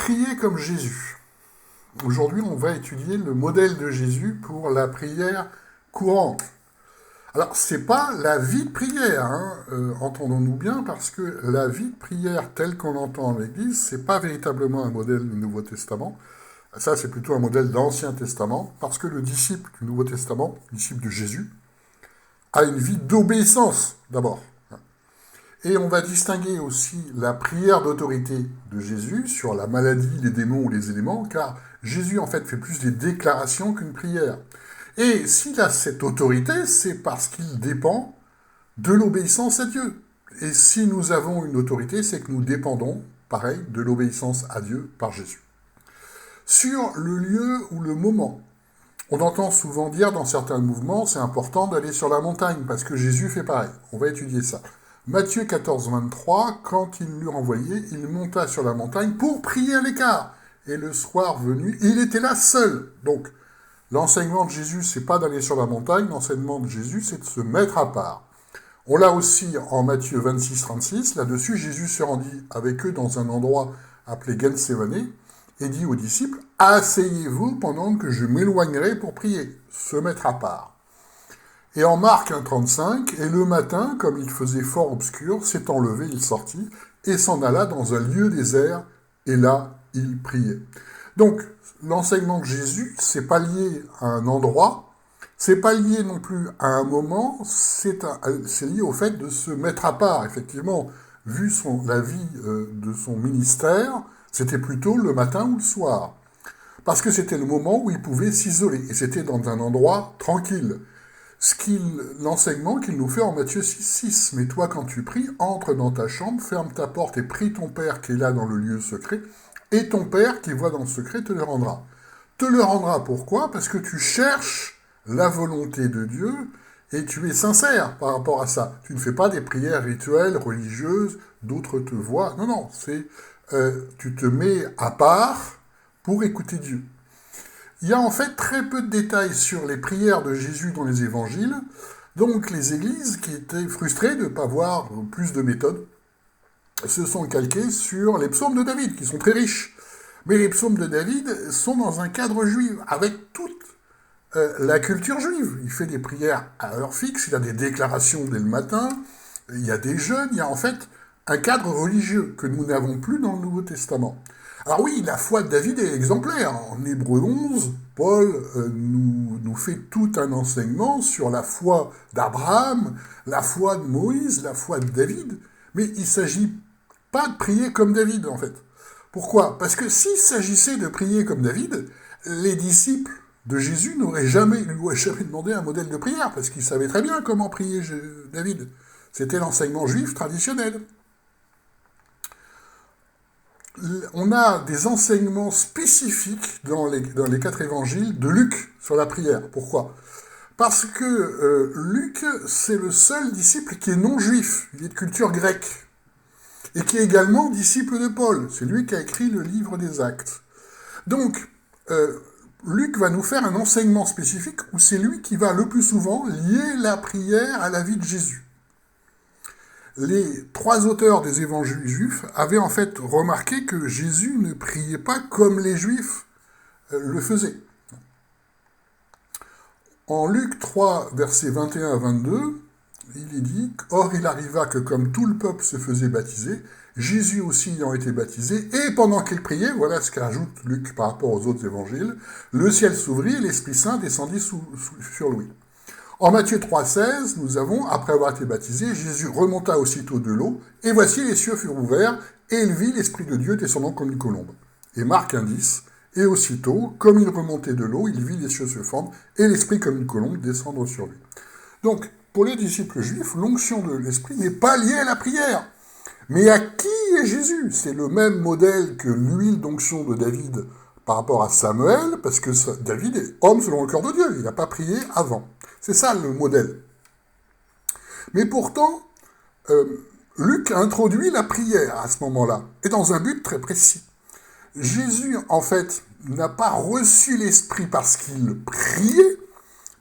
prier comme Jésus. Aujourd'hui, on va étudier le modèle de Jésus pour la prière courante. Alors, c'est pas la vie de prière, entendons-nous bien, parce que la vie de prière telle qu'on l'entend en l'Église, c'est pas véritablement un modèle du Nouveau Testament. Ça, c'est plutôt un modèle d'Ancien Testament, parce que le disciple du Nouveau Testament, le disciple de Jésus, a une vie d'obéissance, d'abord. Et on va distinguer aussi la prière d'autorité de Jésus sur la maladie, les démons ou les éléments, car Jésus, en fait, fait plus des déclarations qu'une prière. Et s'il a cette autorité, c'est parce qu'il dépend de l'obéissance à Dieu. Et si nous avons une autorité, c'est que nous dépendons, pareil, de l'obéissance à Dieu par Jésus. Sur le lieu ou le moment, on entend souvent dire dans certains mouvements, c'est important d'aller sur la montagne, parce que Jésus fait pareil. On va étudier ça. Matthieu 14, 23, quand il l'eut renvoyé, il monta sur la montagne pour prier à l'écart. Et le soir venu, il était là seul. Donc, l'enseignement de Jésus, c'est pas d'aller sur la montagne, l'enseignement de Jésus, c'est de se mettre à part. On l'a aussi en Matthieu 26, 36, là-dessus, Jésus se rendit avec eux dans un endroit appelé Gethsémani, et dit aux disciples, « Asseyez-vous pendant que je m'éloignerai pour prier. » Se mettre à part. Et en Marc 1,35, « Et le matin, comme il faisait fort obscur, s'étant levé, il sortit, et s'en alla dans un lieu désert, et là, il priait. » Donc, l'enseignement de Jésus, c'est pas lié à un endroit, c'est pas lié non plus à un moment, c'est lié au fait de se mettre à part. Effectivement, vu la vie de son ministère, c'était plutôt le matin ou le soir. Parce que c'était le moment où il pouvait s'isoler, et c'était dans un endroit tranquille. L'enseignement qu'il nous fait en Matthieu 6, 6. « Mais toi, quand tu pries, entre dans ta chambre, ferme ta porte et prie ton Père qui est là dans le lieu secret, et ton Père qui voit dans le secret te le rendra. » Te le rendra pourquoi ? Parce que tu cherches la volonté de Dieu et tu es sincère par rapport à ça. Tu ne fais pas des prières rituelles, religieuses, d'autres te voient. Non, non, tu te mets à part pour écouter Dieu. Il y a en fait très peu de détails sur les prières de Jésus dans les évangiles, donc les églises qui étaient frustrées de ne pas voir plus de méthodes se sont calquées sur les psaumes de David, qui sont très riches. Mais les psaumes de David sont dans un cadre juif, avec toute la culture juive. Il fait des prières à heure fixe, il a des déclarations dès le matin, il y a des jeûnes, il y a en fait un cadre religieux que nous n'avons plus dans le Nouveau Testament. Alors oui, la foi de David est exemplaire. En Hébreux 11, Paul nous fait tout un enseignement sur la foi d'Abraham, la foi de Moïse, la foi de David. Mais il ne s'agit pas de prier comme David, en fait. Pourquoi ? Parce que s'il s'agissait de prier comme David, les disciples de Jésus lui auraient jamais demandé un modèle de prière, parce qu'ils savaient très bien comment prier David. C'était l'enseignement juif traditionnel. On a des enseignements spécifiques dans les 4 évangiles de Luc sur la prière. Pourquoi ? Parce que Luc, c'est le seul disciple qui est non juif, il est de culture grecque, et qui est également disciple de Paul. C'est lui qui a écrit le livre des Actes. Donc, Luc va nous faire un enseignement spécifique où c'est lui qui va le plus souvent lier la prière à la vie de Jésus. Les 3 auteurs des évangiles juifs avaient en fait remarqué que Jésus ne priait pas comme les juifs le faisaient. En Luc 3, versets 21 à 22, il est dit « Or il arriva que comme tout le peuple se faisait baptiser, Jésus aussi ayant été baptisé, et pendant qu'il priait, voilà ce qu'ajoute Luc par rapport aux autres évangiles, le ciel s'ouvrit et l'Esprit Saint descendit sur lui. » En Matthieu 3,16, nous avons, après avoir été baptisé, Jésus remonta aussitôt de l'eau, et voici les cieux furent ouverts, et il vit l'Esprit de Dieu descendant comme une colombe. Et Marc 1,10, et aussitôt, comme il remontait de l'eau, il vit les cieux se fendre, et l'Esprit comme une colombe descendre sur lui. Donc, pour les disciples juifs, l'onction de l'Esprit n'est pas liée à la prière. Mais à qui est Jésus ? C'est le même modèle que l'huile d'onction de David par rapport à Samuel, parce que David est homme selon le cœur de Dieu, il n'a pas prié avant. C'est ça le modèle. Mais pourtant, Luc a introduit la prière à ce moment-là, et dans un but très précis. Jésus, en fait, n'a pas reçu l'Esprit parce qu'il priait,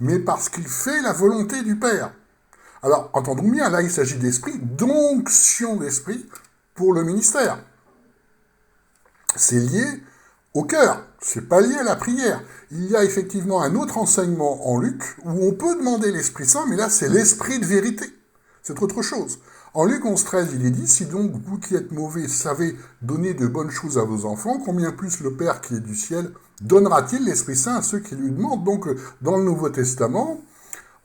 mais parce qu'il fait la volonté du Père. Alors, entendons bien, là, il s'agit d'esprit, d'onction d'esprit pour le ministère. c'est lié au cœur, c'est pas lié à la prière. Il y a effectivement un autre enseignement en Luc où on peut demander l'Esprit Saint, mais là c'est l'Esprit de vérité. C'est autre chose. En Luc 11,13, il est dit, si donc vous qui êtes mauvais savez donner de bonnes choses à vos enfants, combien plus le Père qui est du ciel donnera-t-il l'Esprit Saint à ceux qui lui demandent. Donc dans le Nouveau Testament,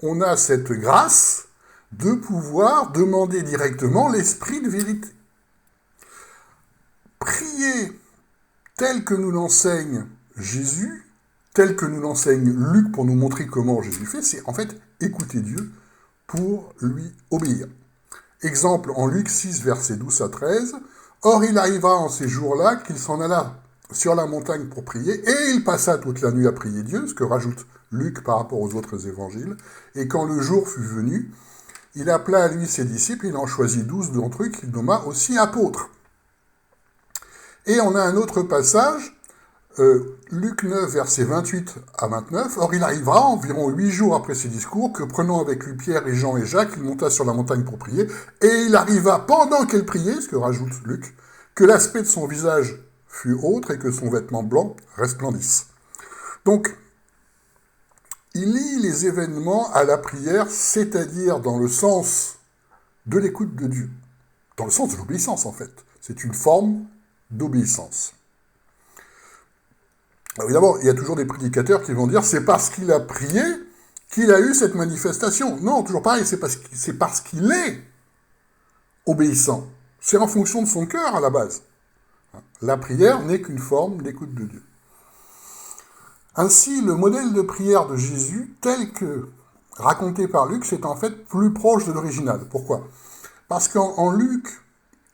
on a cette grâce de pouvoir demander directement l'Esprit de vérité. Prier tel que nous l'enseigne Jésus, tel que nous l'enseigne Luc pour nous montrer comment Jésus fait, c'est en fait écouter Dieu pour lui obéir. Exemple en Luc 6, versets 12 à 13. « Or il arriva en ces jours-là qu'il s'en alla sur la montagne pour prier, et il passa toute la nuit à prier Dieu, ce que rajoute Luc par rapport aux autres évangiles. Et quand le jour fut venu, il appela à lui ses disciples, il en choisit 12 d'entre eux qu'il nomma aussi apôtres. » Et on a un autre passage, Luc 9, versets 28 à 29. « Or il arriva, environ 8 jours après ces discours, que prenant avec lui Pierre et Jean et Jacques, il monta sur la montagne pour prier. Et il arriva, pendant qu'il priait, ce que rajoute Luc, que l'aspect de son visage fut autre et que son vêtement blanc resplendisse. » Donc, il lie les événements à la prière, c'est-à-dire dans le sens de l'écoute de Dieu. Dans le sens de l'obéissance, en fait. C'est une forme d'obéissance. Alors évidemment, il y a toujours des prédicateurs qui vont dire c'est parce qu'il a prié qu'il a eu cette manifestation. Non, toujours pareil, c'est parce qu'il est obéissant. C'est en fonction de son cœur à la base. La prière n'est qu'une forme d'écoute de Dieu. Ainsi, le modèle de prière de Jésus, tel que raconté par Luc, c'est en fait plus proche de l'original. Pourquoi ? Parce qu'en Luc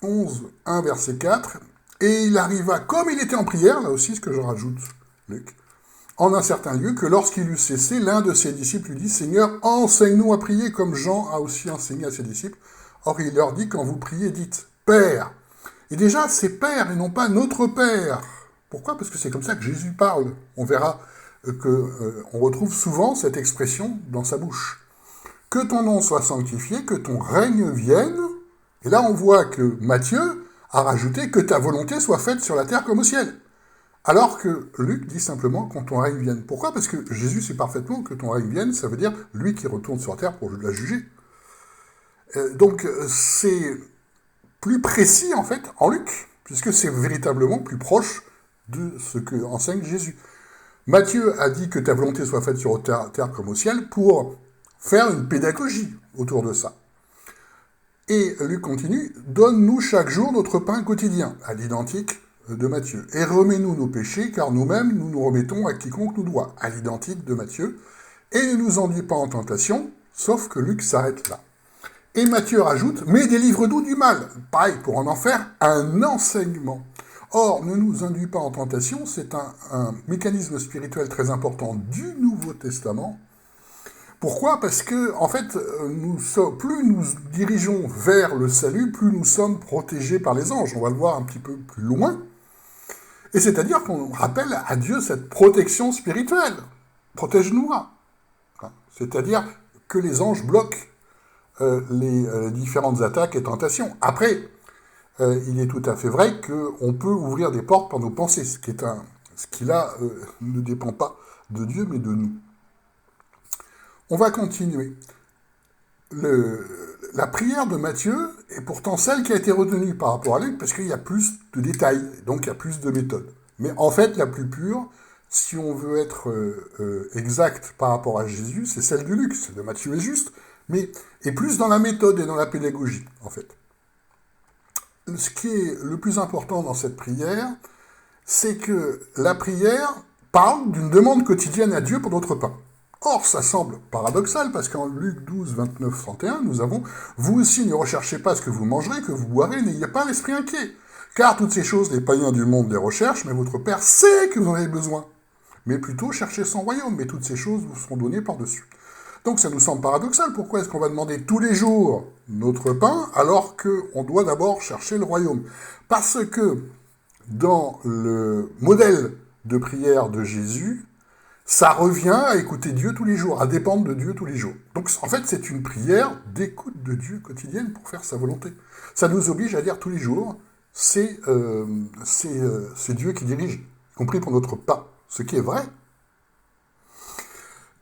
11, 1, verset 4, « Et il arriva, comme il était en prière », là aussi ce que je rajoute, Luc, « en un certain lieu, que lorsqu'il eut cessé, l'un de ses disciples lui dit, « Seigneur, enseigne-nous à prier, comme Jean a aussi enseigné à ses disciples. » Or il leur dit, « Quand vous priez, dites, Père. » Et déjà, c'est Père et non pas notre Père. Pourquoi ? Parce que c'est comme ça que Jésus parle. On verra qu'on retrouve souvent cette expression dans sa bouche. « Que ton nom soit sanctifié, que ton règne vienne. » Et là, on voit que Matthieu a rajouté « Que ta volonté soit faite sur la terre comme au ciel. » Alors que Luc dit simplement « Que ton règne vienne. » Pourquoi ? Parce que Jésus sait parfaitement que ton règne vienne, ça veut dire lui qui retourne sur la terre pour la juger. Donc, c'est plus précis, en fait, en Luc, puisque c'est véritablement plus proche de ce que enseigne Jésus. Matthieu a dit que ta volonté soit faite sur la terre comme au ciel pour faire une pédagogie autour de ça. Et Luc continue, « Donne-nous chaque jour notre pain quotidien », à l'identique de Matthieu. « Et remets-nous nos péchés, car nous-mêmes, nous nous remettons à quiconque nous doit », à l'identique de Matthieu. « Et ne nous enduis pas en tentation », sauf que Luc s'arrête là. Et Matthieu rajoute, « Mais délivre-nous du mal », pareil, pour en faire un enseignement. Or, ne nous induis pas en tentation, c'est un mécanisme spirituel très important du Nouveau Testament. Pourquoi ? Parce que, en fait, plus nous dirigeons vers le salut, plus nous sommes protégés par les anges. On va le voir un petit peu plus loin. Et c'est-à-dire qu'on rappelle à Dieu cette protection spirituelle. Protège-nous. C'est-à-dire que les anges bloquent les différentes attaques et tentations. Après, il est tout à fait vrai qu'on peut ouvrir des portes par nos pensées, ce qui là ne dépend pas de Dieu, mais de nous. On va continuer. La prière de Matthieu est pourtant celle qui a été retenue par rapport à Luc, parce qu'il y a plus de détails, donc il y a plus de méthodes. Mais en fait, la plus pure, si on veut être exact par rapport à Jésus, c'est celle de Luc. Celle de Matthieu est juste, mais est plus dans la méthode et dans la pédagogie, en fait. Ce qui est le plus important dans cette prière, c'est que la prière parle d'une demande quotidienne à Dieu pour notre pain. Or, ça semble paradoxal, parce qu'en Luc 12, 29, 31, nous avons « Vous aussi ne recherchez pas ce que vous mangerez, que vous boirez, n'ayez pas l'esprit inquiet. Car toutes ces choses, les païens du monde les recherchent, mais votre Père sait que vous en avez besoin. Mais plutôt, cherchez son royaume, mais toutes ces choses vous seront données par-dessus. » Donc ça nous semble paradoxal. Pourquoi est-ce qu'on va demander tous les jours notre pain, alors qu'on doit d'abord chercher le royaume ? Parce que dans le modèle de prière de Jésus, ça revient à écouter Dieu tous les jours, à dépendre de Dieu tous les jours. Donc en fait, c'est une prière d'écoute de Dieu quotidienne pour faire sa volonté. Ça nous oblige à dire tous les jours, c'est Dieu qui dirige, y compris pour notre pas, ce qui est vrai.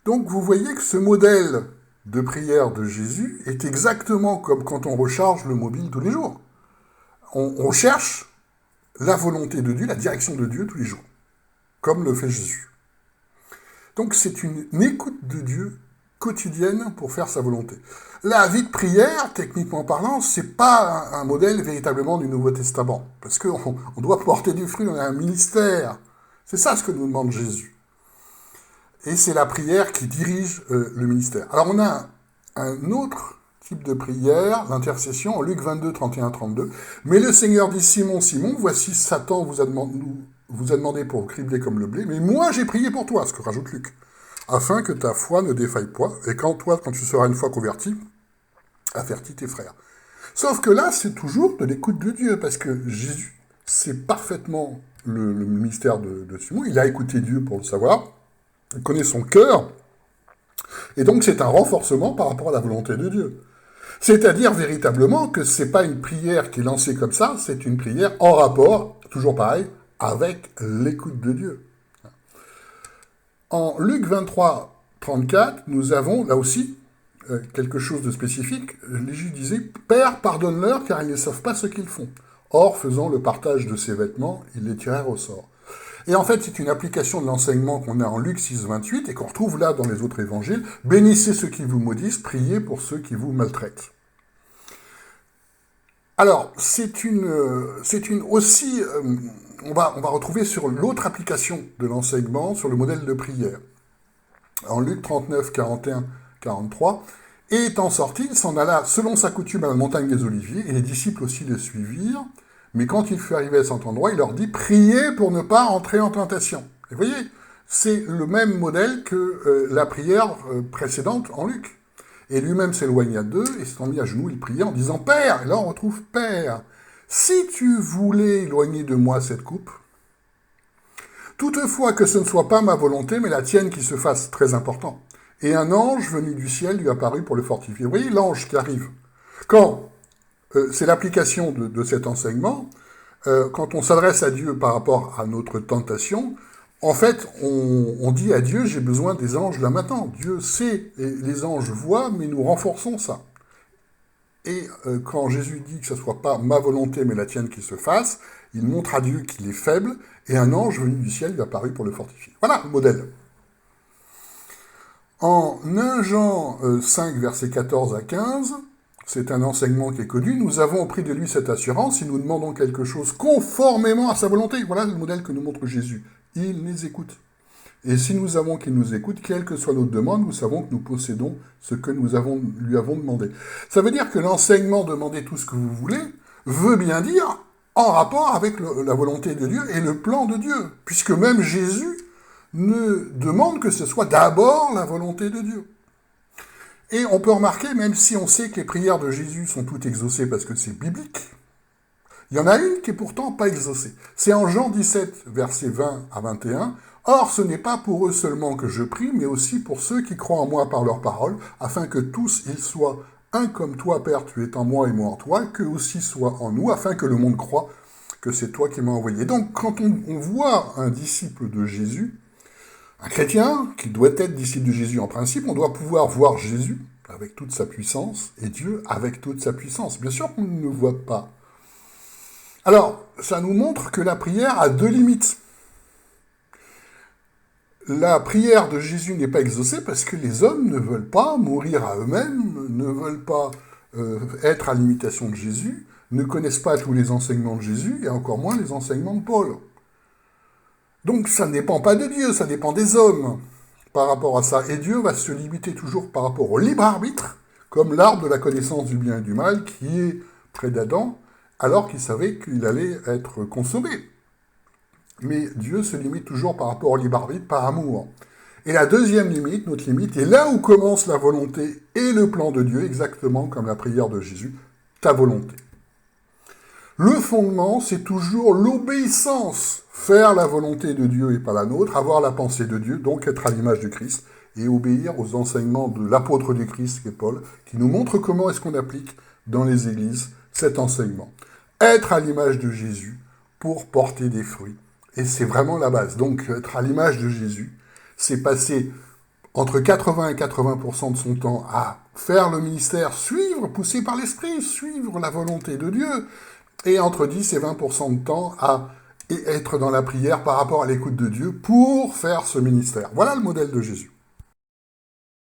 Donc vous voyez que ce modèle de prière de Jésus est exactement comme quand on recharge le mobile tous les jours. On cherche la volonté de Dieu, la direction de Dieu tous les jours, comme le fait Jésus. Donc c'est une écoute de Dieu quotidienne pour faire sa volonté. La vie de prière, techniquement parlant, c'est pas un modèle véritablement du Nouveau Testament, parce qu'on doit porter du fruit, on a un ministère. C'est ça ce que nous demande Jésus. Et c'est la prière qui dirige le ministère. Alors on a un autre type de prière, l'intercession, en Luc 22, 31-32. « Mais le Seigneur dit, Simon, Simon, voici Satan vous a demandé pour vous cribler comme le blé, mais moi j'ai prié pour toi, ce que rajoute Luc, afin que ta foi ne défaille point, et quand tu seras une fois converti, avertis tes frères. » Sauf que là, c'est toujours de l'écoute de Dieu, parce que Jésus sait parfaitement le mystère de Simon, il a écouté Dieu pour le savoir, il connaît son cœur, et donc c'est un renforcement par rapport à la volonté de Dieu. C'est-à-dire véritablement que c'est pas une prière qui est lancée comme ça, c'est une prière en rapport, toujours pareil, avec l'écoute de Dieu. En Luc 23, 34, nous avons là aussi quelque chose de spécifique. Jésus disait « Père, pardonne-leur, car ils ne savent pas ce qu'ils font. » Or, faisant le partage de ses vêtements, ils les tirèrent au sort. Et en fait, c'est une application de l'enseignement qu'on a en Luc 6, 28, et qu'on retrouve là dans les autres évangiles. « Bénissez ceux qui vous maudissent, priez pour ceux qui vous maltraitent. » Alors, c'est une aussi... on va retrouver sur l'autre application de l'enseignement, sur le modèle de prière. En Luc 39, 41, 43, « Et étant sorti, il s'en alla selon sa coutume à la montagne des Oliviers, et les disciples aussi le suivirent. Mais quand il fut arrivé à cet endroit, il leur dit « Priez pour ne pas entrer en tentation. » Et vous voyez, c'est le même modèle que la prière précédente en Luc. Et lui-même s'éloigna d'eux, et s'étant mis à genoux, il priait en disant « Père !» Et là on retrouve « Père, si tu voulais éloigner de moi cette coupe, toutefois que ce ne soit pas ma volonté, mais la tienne qui se fasse, très important. » Et un ange venu du ciel lui apparut pour le fortifier. Vous voyez l'ange qui arrive. Quand c'est l'application de cet enseignement, quand on s'adresse à Dieu par rapport à notre tentation, en fait, on dit à Dieu, j'ai besoin des anges là maintenant. Dieu sait, et les anges voient, mais nous renforçons ça. Et quand Jésus dit que ce ne soit pas ma volonté, mais la tienne qui se fasse, il montre à Dieu qu'il est faible, et un ange venu du ciel lui apparut pour le fortifier. Voilà le modèle. En 1 Jean 5, versets 14 à 15, c'est un enseignement qui est connu, nous avons auprès de lui cette assurance, si nous demandons quelque chose conformément à sa volonté. Voilà le modèle que nous montre Jésus. Il les écoute. Et si nous avons qu'il nous écoute, quelle que soit notre demande, nous savons que nous possédons ce que lui avons demandé. Ça veut dire que l'enseignement « demandez tout ce que vous voulez » veut bien dire en rapport avec la volonté de Dieu et le plan de Dieu, puisque même Jésus ne demande que ce soit d'abord la volonté de Dieu. Et on peut remarquer, même si on sait que les prières de Jésus sont toutes exaucées parce que c'est biblique, il y en a une qui est pourtant pas exaucée. C'est en Jean 17, versets 20 à 21. « Or, ce n'est pas pour eux seulement que je prie, mais aussi pour ceux qui croient en moi par leur parole, afin que tous ils soient un comme toi, Père, tu es en moi et moi en toi, qu'eux aussi soient en nous, afin que le monde croie que c'est toi qui m'as envoyé. » Donc, quand on voit un disciple de Jésus, un chrétien qui doit être disciple de Jésus en principe, on doit pouvoir voir Jésus avec toute sa puissance et Dieu avec toute sa puissance. Bien sûr qu'on ne le voit pas. Alors, ça nous montre que la prière a deux limites. La prière de Jésus n'est pas exaucée parce que les hommes ne veulent pas mourir à eux-mêmes, ne veulent pas être à l'imitation de Jésus, ne connaissent pas tous les enseignements de Jésus et encore moins les enseignements de Paul. Donc ça ne dépend pas de Dieu, ça dépend des hommes par rapport à ça. Et Dieu va se limiter toujours par rapport au libre arbitre, comme l'arbre de la connaissance du bien et du mal qui est près d'Adam, alors qu'il savait qu'il allait être consommé. Mais Dieu se limite toujours par rapport au libre arbitre, par amour. Et la deuxième limite, notre limite, est là où commence la volonté et le plan de Dieu, exactement comme la prière de Jésus, ta volonté. Le fondement, c'est toujours l'obéissance, faire la volonté de Dieu et pas la nôtre, avoir la pensée de Dieu, donc être à l'image du Christ, et obéir aux enseignements de l'apôtre du Christ, qui est Paul, qui nous montre comment est-ce qu'on applique dans les églises cet enseignement. être à l'image de Jésus pour porter des fruits. Et c'est vraiment la base. Donc, être à l'image de Jésus, c'est passer entre 80 et 80% de son temps à faire le ministère, suivre, poussé par l'Esprit, suivre la volonté de Dieu, et entre 10 et 20% de temps à être dans la prière par rapport à l'écoute de Dieu pour faire ce ministère. Voilà le modèle de Jésus.